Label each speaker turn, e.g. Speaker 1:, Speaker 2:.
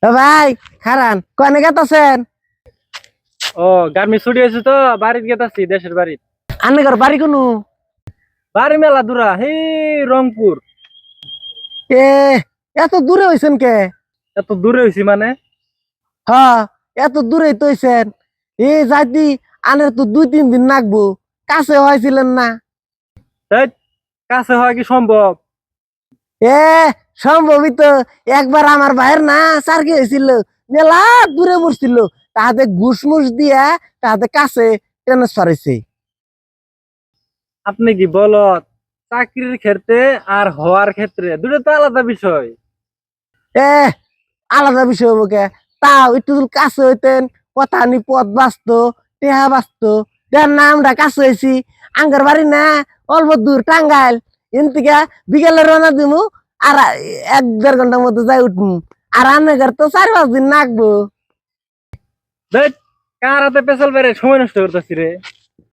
Speaker 1: ভাই খারান কনে গেতাছেন?
Speaker 2: ও গার্মি ছুটি হয়েছে তো বাড়িতে গেতাছি দেশের বাড়ি।
Speaker 1: আন্নাগর বাড়ি কোনু?
Speaker 2: বাড়ি মেলা দূরা হে রংপুর।
Speaker 1: এ এত দূরে হইছেন কে?
Speaker 2: এত দূরে হয়েছি মানে?
Speaker 1: হ্যাঁ, এত দূরে তো হইছেন। এই যাইতি আনের তো 2-3 দিন লাগবো। কাছে হয়েছিলেন না?
Speaker 2: ধ্যাৎ, কাছে হওয়া কি সম্ভব?
Speaker 1: এ সম্ভবই তো। একবার আমার ভাইয়ের না সার্কি হয়েছিল, মেলা দূরে পড়ছিল, তাহাতে ঘুষমুষ দিয়া তাহাতে কাছে ট্রান্সফার হয়েছে।
Speaker 2: আপনি কি বলত? চাকরির ক্ষেত্রে আর হওয়ার ক্ষেত্রে দুটো তো আলাদা বিষয়।
Speaker 1: এ আলাদা বিষয় হবো কে? তাও একটু যদি কাছে হইতেন, কথা নি পথ বাঁচতো, টেহা বাঁচতো। যার নামটা কাছে হয়েছি, আঙ্গার বাড়ি না অল্প দূর টাঙ্গাইল। এনতিকা বিকেলে রওনা দিমু, আর 1-1.5 ঘন্টার মধ্যে যাই উঠমু। আর আন্নাগর তো 4-5 দিন লাগবো।
Speaker 2: ধ্যাৎ, কার হাতে পেছাল বেড়ে সময় নষ্ট করতেছি রে।